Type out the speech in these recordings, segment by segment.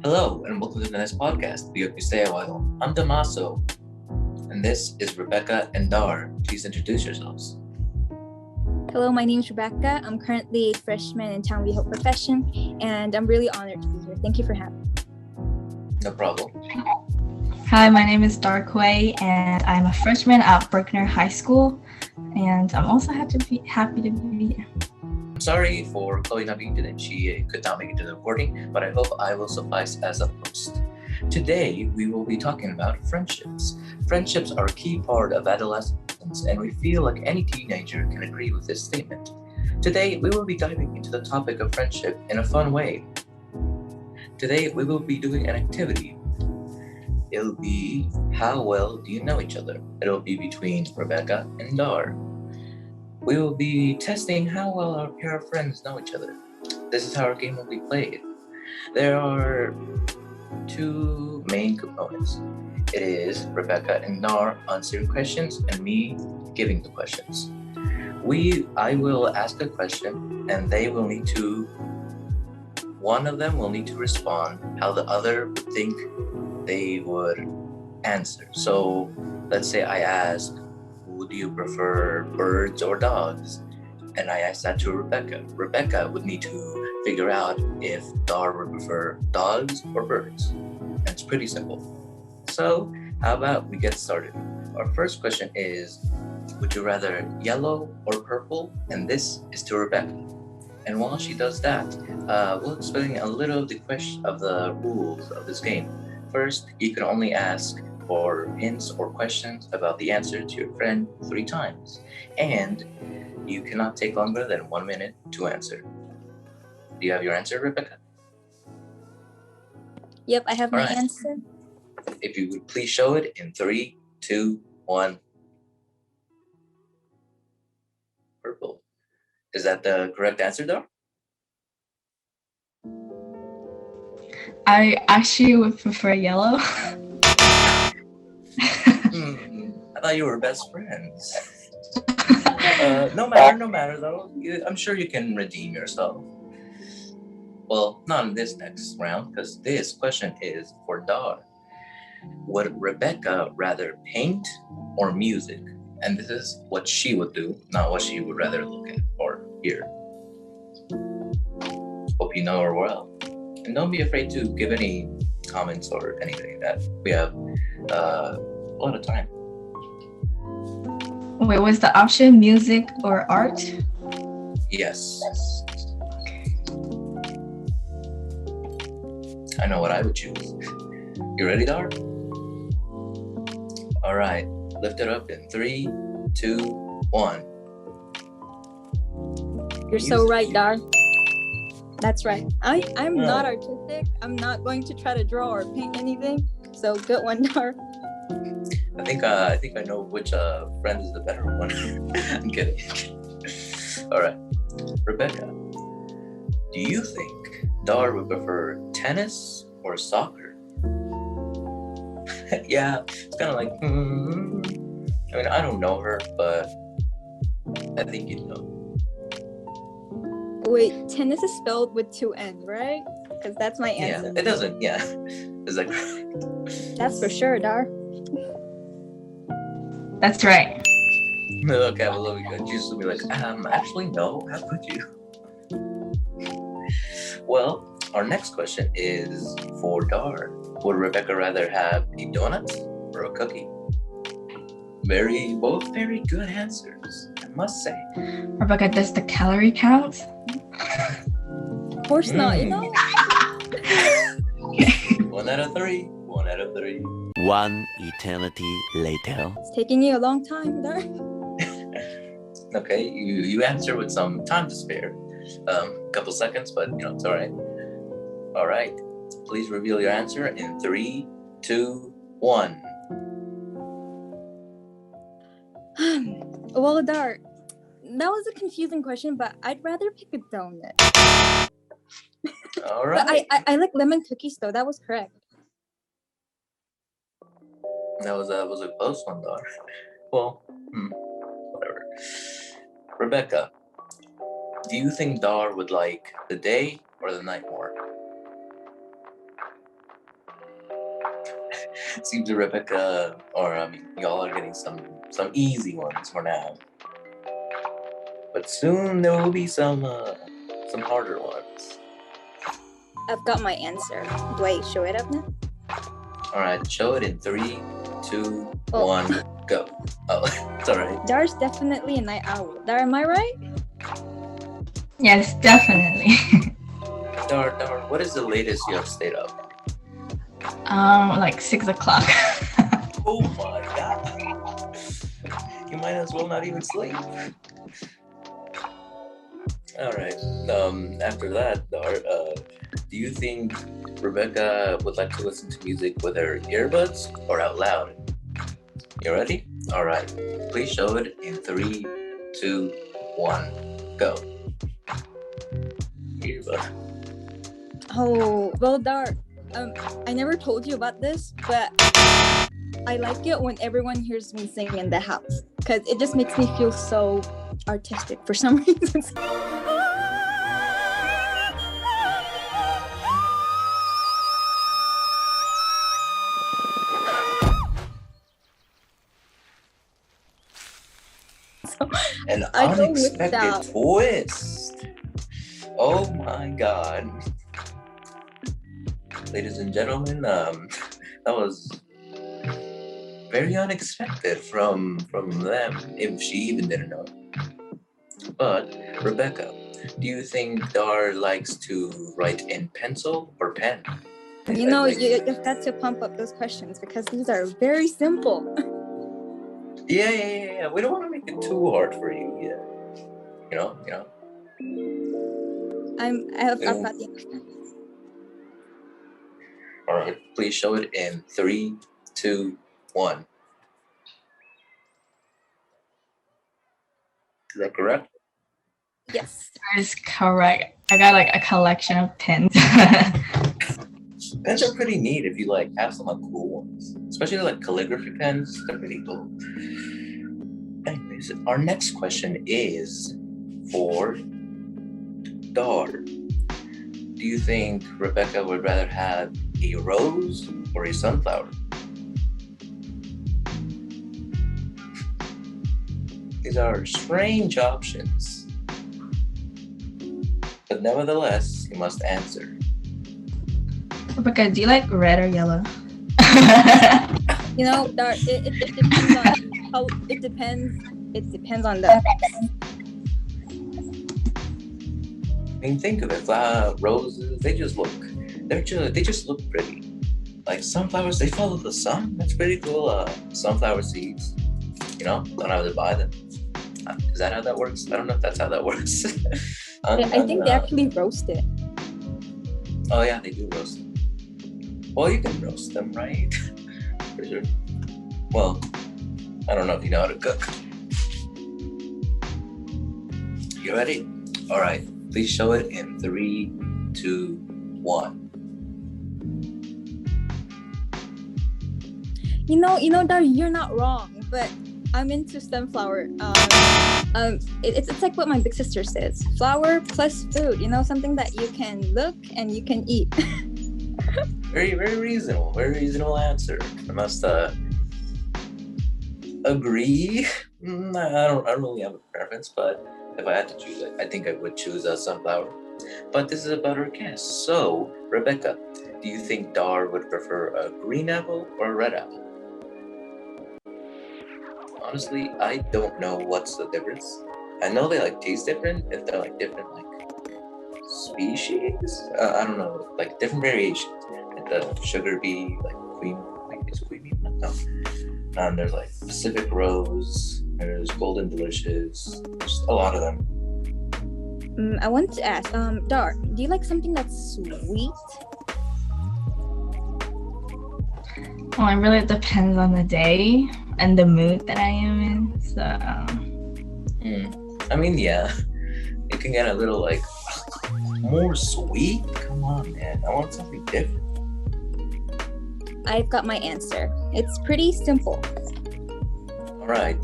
Hello, and welcome to the next podcast. We hope you stay a while. I'm Damaso, and this is Rebecca and Dar. Please introduce yourselves. Hello, my name is Rebecca. I'm currently a freshman in Town We Hope profession, and I'm really honored to be here. Thank you for having me. No problem. Hi, my name is Dar, and I'm a freshman at Berkner High School, and I'm also happy to be here. I'm sorry for Chloe not being today. She could not make it to the recording, but I hope I will suffice as a host. Today, we will be talking about friendships. Friendships are a key part of adolescence, and we feel like any teenager can agree with this statement. Today, we will be diving into the topic of friendship in a fun way. Today, we will be doing an activity. It'll be how well do you know each other? It'll be between Rebecca and Dar. We will be testing how well our pair of friends know each other. This is how our game will be played. There are two main components. It is Rebecca and Dar answering questions and me giving the questions. I will ask a question and one of them will need to respond how the other would think they would answer. So let's say I ask, do you prefer birds or dogs? And I asked that to Rebecca. Rebecca would need to figure out if Dar would prefer dogs or birds. And it's pretty simple. So how about we get started? Our first question is, would you rather yellow or purple? And this is to Rebecca. And while she does that, we'll explain a little of the rules of this game. First, you can only ask for hints or questions about the answer to your friend 3 times. And you cannot take longer than 1 minute to answer. Do you have your answer, Rebecca? Yep, I have my answer. If you would please show it in 3, 2, 1. Purple. Is that the correct answer, though? I actually would prefer yellow. I thought you were best friends. No matter though. I'm sure you can redeem yourself. Well, not in this next round, because this question is for Dar. Would Rebecca rather paint or music? And this is what she would do, not what she would rather look at or hear. Hope you know her well. And don't be afraid to give any comments or anything like that. We have a lot of time. Wait, was the option music or art? Yes. I know what I would choose. You ready, Dar? All right. Lift it up in 3, 2, 1. You're so right, Dar. That's right. I'm not artistic. I'm not going to try to draw or paint anything. So good one, Dar. I think I know which friend is the better one. I'm kidding. All right, Rebecca, do you think Dar would prefer tennis or soccer? Yeah, it's kind of like, I mean, I don't know her, but I think you'd know. Wait, tennis is spelled with 2 N's, right? Because that's my answer. Yeah, it doesn't. Yeah, is that correct? That's for sure, Dar. That's right. Okay, well, we go. Jesus will be like, actually, no. How could you? Well, our next question is for Dar. Would Rebecca rather have a donut or a cookie? Both very good answers, I must say. Rebecca, does the calorie count? Of course not, you know? 1 out of 3. 1 out of 3. One eternity later. It's taking you a long time, Dar. Okay, you answer with some time to spare. Couple seconds, but it's all right. All right, please reveal your answer in 3, 2, 1. Well, Dar, that was a confusing question, but I'd rather pick a donut. All right. But I like lemon cookies, though. That was correct. That was a close one, Dar. Well, whatever. Rebecca, do you think Dar would like the day or the night more? Seems Rebecca, or y'all are getting some easy ones for now. But soon there will be some harder ones. I've got my answer. Do I show it up now? All right, show it in 3, 2, Oh. 1, go. Oh, it's all right. Dar's definitely a night owl. Dar, am I right? Yes, definitely. Dar, what is the latest you have stayed up? Like 6 o'clock. Oh my god. You might as well not even sleep. All right. After that, Dar, do you think Rebecca would like to listen to music with her earbuds or out loud? You ready? All right. Please show it in 3, 2, 1, go. Earbud. Oh, well, Dar, I never told you about this, but I like it when everyone hears me sing in the house because it just makes me feel so artistic for some reason. An I go with unexpected that. twist. Oh my god. Ladies and gentlemen, that was very unexpected from them, if she even didn't know. But Rebecca, do you think Dar likes to write in pencil or pen? You know, you've got to pump up those questions because these are very simple. Yeah. We don't want to make it too hard for you either. You know. I've got the answer. All right, please show it in 3, 2, 1. Is that correct? Yes. That is correct. I got like a collection of pins. Pens are pretty neat if you like have some cool ones, especially like calligraphy pens. They're pretty cool. Anyways, our next question is for Dar. Do you think Rebecca would rather have a rose or a sunflower? These are strange options, but nevertheless, you must answer. Rebecca, do you like red or yellow? You know, Dar, it depends on how. It depends on the. I mean, think of it. Roses, they just look pretty. Like sunflowers, they follow the sun. That's pretty cool. Sunflower seeds, don't have to buy them. Is that how that works? I don't know if that's how that works. I think they actually roast it. Oh yeah, they do roast them. Well, you can roast them, right? For sure. Well, I don't know if you know how to cook. You ready? All right. Please show it in 3, 2, 1. You know, Dar, you're not wrong, but I'm into sunflower. It's like what my big sister says: flower plus food. Something that you can look and you can eat. Very, very reasonable. Very reasonable answer. I must agree. I don't really have a preference, but if I had to choose, I think I would choose a sunflower. But this is about our guest. So, Rebecca, do you think Dar would prefer a green apple or a red apple? Honestly, I don't know what's the difference. I know they taste different if they're different species. I don't know, different variations. The sugar bee, queen, is it queen bee? No. There's Pacific Rose. There's Golden Delicious. There's a lot of them. I want to ask, Dar, do you like something that's sweet? Well, it really depends on the day and the mood that I am in. So. I mean, yeah, it can get a little more sweet. Come on, man. I want something different. I've got my answer. It's pretty simple. All right.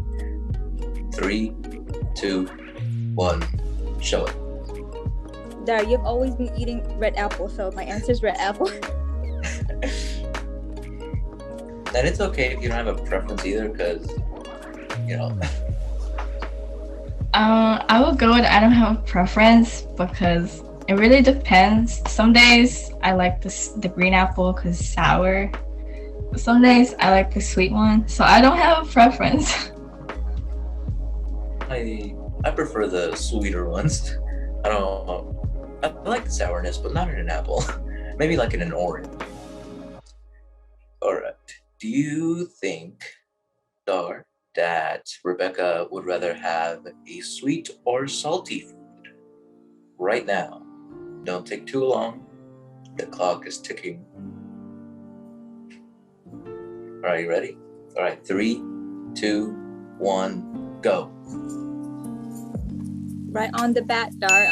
3, 2, 1. Show it. Dar, you've always been eating red apple, so my answer is red apple. And it's okay if you don't have a preference either, because, you know. I will go with I don't have a preference because it really depends. Some days I like the green apple because it's sour. Some days I like the sweet one, so I don't have a preference. I prefer the sweeter ones. I don't. I like the sourness, but not in an apple. Maybe like in an orange. All right. Do you think, Dar, that Rebecca would rather have a sweet or salty food? Right now. Don't take too long. The clock is ticking. Are you ready? All right. 3, 2, 1, go. Right on the bat, Dar.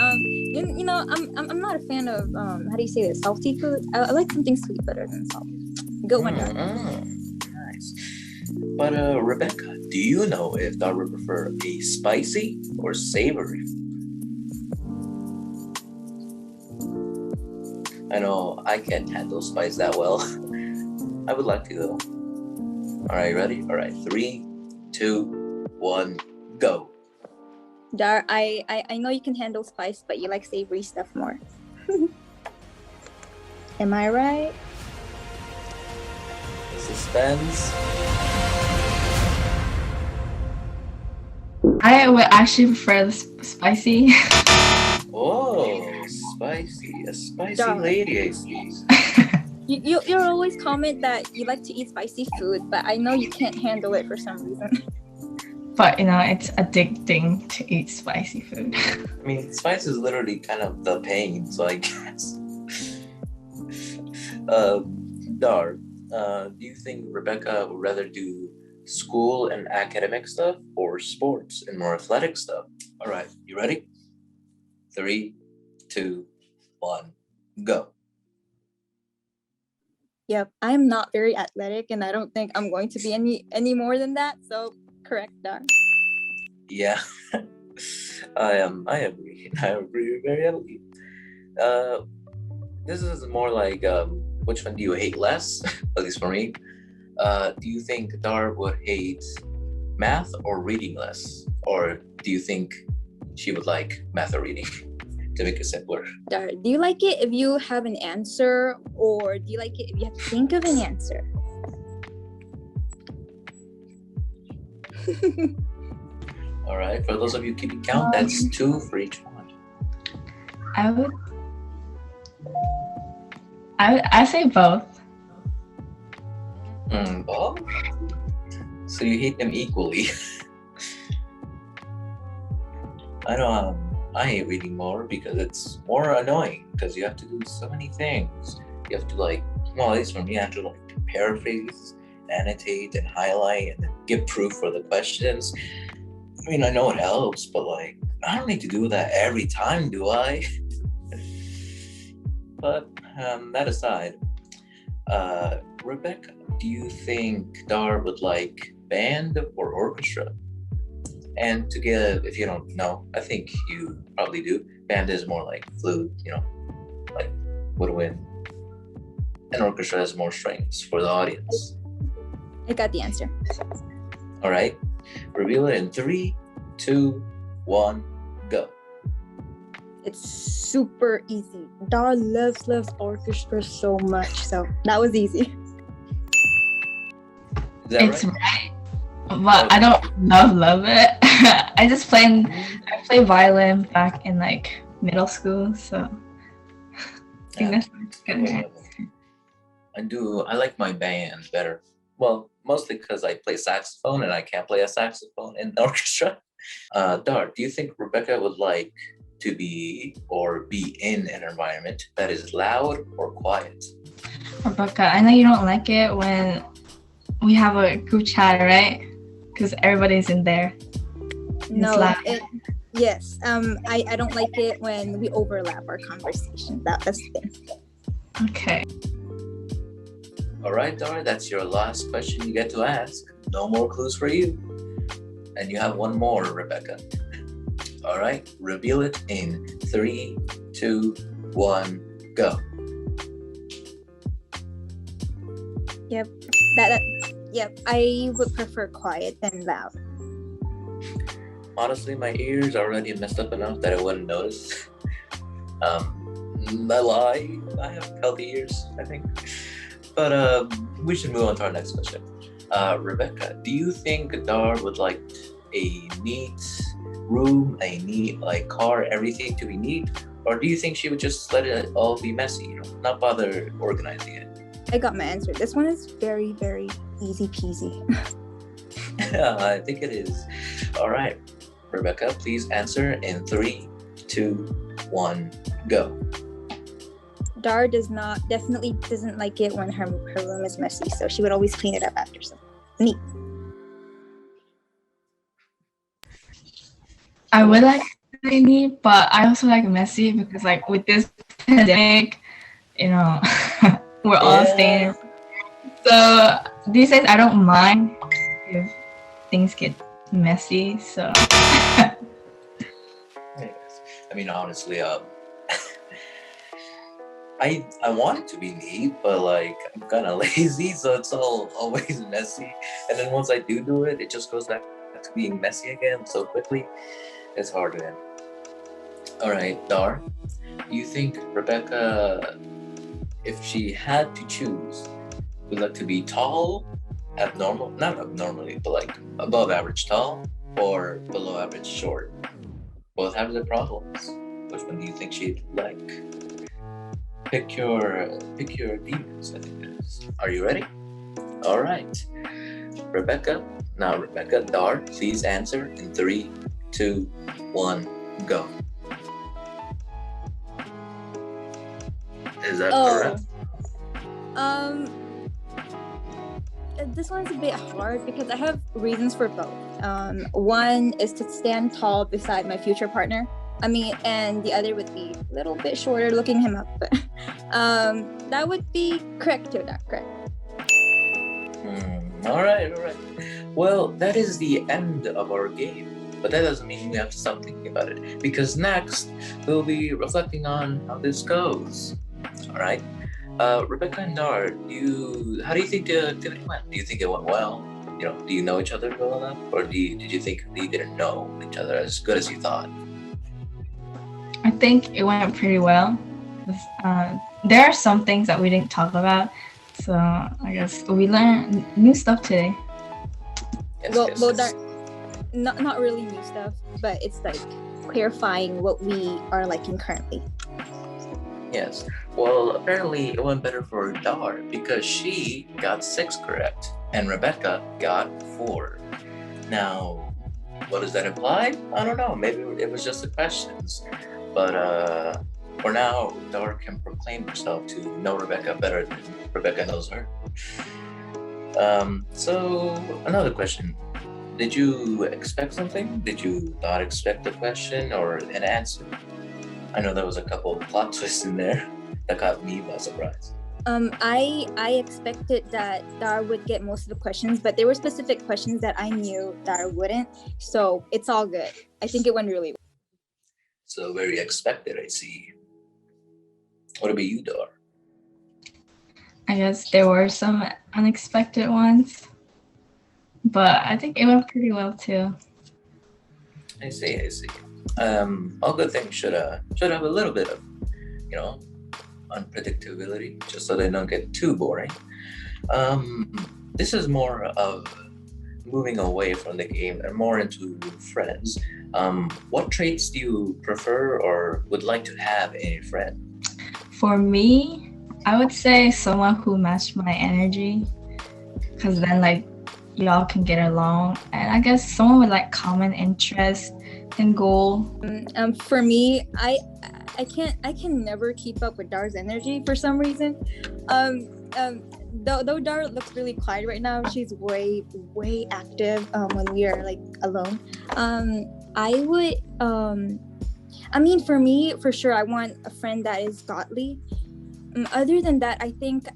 You know, I'm not a fan of how do you say this? Salty food. I like something sweet better than salt. Good one, Dar. Nice. But Rebecca, do you know if Dar would prefer a spicy or savory food? I know I can't handle spice that well. I would like to though. All right, ready? All right, 3, 2, 1, go. Dar, I know you can handle spice, but you like savory stuff more. Am I right? Suspense. I would actually prefer the spicy. Oh, spicy. A spicy Dar. lady, I see. You always comment that you like to eat spicy food, but I know you can't handle it for some reason. But you know, it's addicting to eat spicy food. I mean, spice is literally kind of the pain, so I guess. Dar, do you think Rebecca would rather do school and academic stuff or sports and more athletic stuff? All right, you ready? 3, 2, 1, go. Yep, I'm not very athletic, and I don't think I'm going to be any more than that. So correct, Dar. Yeah, I agree. I agree very heavily. This is more like which one do you hate less? At least for me. Do you think Dar would hate math or reading less, or do you think she would like math or reading? To make it simpler. Dar, do you like it if you have an answer, or do you like it if you have to think of an answer? All right, for those of you keeping count, that's 2 for each one. I say both. Both? So you hate them equally. I know I hate reading more because it's more annoying because you have to do so many things. You have to at least for me, I have to paraphrase, annotate, and highlight, and then give proof for the questions. I mean, I know it helps, but I don't need to do that every time, do I? But that aside, Rebecca, do you think Dar would like band or orchestra? And to give, if you don't know, I think you probably do. Band is more like flute, like woodwind. And orchestra has more strings for the audience. I got the answer. All right. Reveal it in 3, 2, 1, go. It's super easy. Dar loves orchestra so much, so that was easy. Is that It's right? right. But I don't love it. I play violin back in middle school, so I think that's good. I like my band better. Well, mostly because I play saxophone and I can't play a saxophone in the orchestra. Dar, do you think Rebecca would like to be in an environment that is loud or quiet? Rebecca, I know you don't like it when we have a group chat, right? Because everybody's in there. No, yes. I don't like it when we overlap our conversation. That's the thing. Okay. All right, Dar, that's your last question you get to ask. No more clues for you. And you have one more, Rebecca. All right, reveal it in 3, 2, 1, go. Yep. Yep, I would prefer quiet than loud. Honestly, my ears are already messed up enough that I wouldn't notice. I lie. I have healthy ears, I think. But we should move on to our next question. Rebecca, do you think Dar would like a neat room, a neat car, everything to be neat, or do you think she would just let it all be messy, not bother organizing it? I got my answer. This one is very, very easy peasy. I think it is. All right, Rebecca, please answer in 3, 2, 1, go. Dar definitely doesn't like it when her room is messy, so she would always clean it up after something neat. I would like really neat, but I also like messy because with this pandemic, we're all staying. So these days I don't mind if things get messy. So Yes. I mean, honestly, I want it to be neat, but I'm kind of lazy, so it's always messy. And then once I do it, it just goes back to being messy again so quickly. It's hard to end. All right, Dar, do you think Rebecca, if she had to choose, would like to be tall, not abnormally, but above average tall, or below average short? Both have their problems. Which one do you think she'd like? Pick your demons, I think it is. Are you ready? All right. Rebecca, Dar, please answer in 3, 2, 1, go. Is that correct? This one's a bit hard because I have reasons for both. One is to stand tall beside my future partner. And the other would be a little bit shorter, looking him up. But that would be correct too, not correct. All right. Well, that is the end of our game. But that doesn't mean we have to stop thinking about it, because next we'll be reflecting on how this goes. All right. Rebecca and Dar, how do you think the activity went? Do you think it went well? Do you know each other well enough, or did you think you didn't know each other as good as you thought? I think it went pretty well. There are some things that we didn't talk about, so I guess we learned new stuff today. Yes. Dar, not really new stuff, but it's clarifying what we are liking currently. Yes. Well, apparently it went better for Dar because she got 6 correct and Rebecca got 4. Now, what does that imply? I don't know. Maybe it was just the questions. But for now, Dar can proclaim herself to know Rebecca better than Rebecca knows her. So another question. Did you expect something? Did you not expect a question or an answer? I know there was a couple of plot twists in there that caught me by surprise. I expected that Dar would get most of the questions, but there were specific questions that I knew Dar wouldn't. So it's all good. I think it went really well. So very expected, I see. What about you, Dar? I guess there were some unexpected ones, but I think it went pretty well too. I see. All good things should have a little bit of, unpredictability, just so they don't get too boring. This is more of moving away from the game and more into friends. What traits do you prefer or would like to have in a friend? For me, I would say someone who matched my energy, because then y'all can get along, and I guess someone with common interest and goal. For me, I can never keep up with Dar's energy for some reason. Though Dar looks really quiet right now, she's way active when we are alone. For me, for sure, I want a friend that is godly. Other than that, I think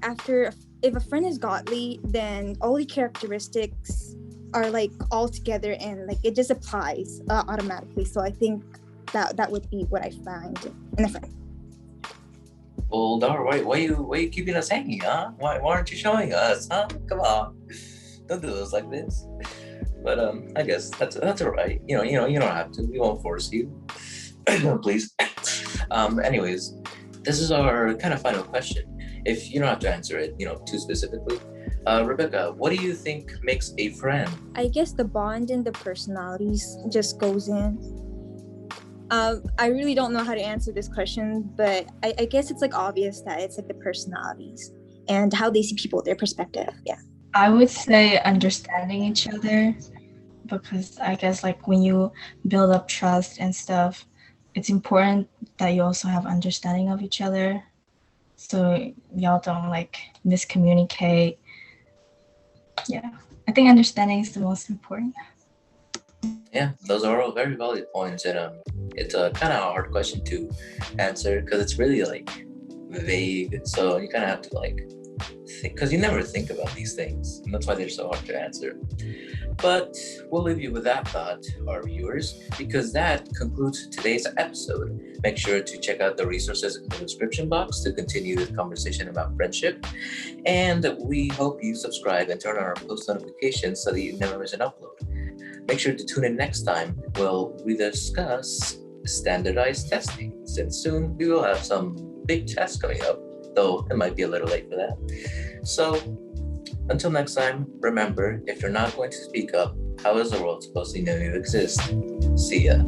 if a friend is godly, then all the characteristics are all together and it just applies automatically. So I think that would be what I find in a friend. Well, Dar, why are you keeping us hanging, huh? Why aren't you showing us, huh? Come on. Don't do those like this. But I guess that's all right. You don't have to. We won't force you. Please. Anyways, this is our kind of final question. If you don't have to answer it, too specifically. Rebecca, what do you think makes a friend? I guess the bond and the personalities just goes in. I really don't know how to answer this question, but I guess it's like obvious that it's like the personalities and how they see people, their perspective. Yeah. I would say understanding each other, because I guess like when you build up trust and stuff, it's important that you also have understanding of each other, so y'all don't like miscommunicate. Yeah, I think understanding is the most important. Yeah, those are all very valid points, and it's a kind of a hard question to answer because it's really like vague. So you kind of have to like think, because you never think about these things, and that's why they're so hard to answer. But we'll leave you with that thought, our viewers, because that concludes today's episode. Make sure to check out the resources in the description box to continue this conversation about friendship. And we hope you subscribe and turn on our post notifications so that you never miss an upload. Make sure to tune in next time where we discuss standardized testing, since soon we will have some big tests coming up, though it might be a little late for that. So until next time, remember, if you're not going to speak up, how is the world supposed to know you exist? See ya.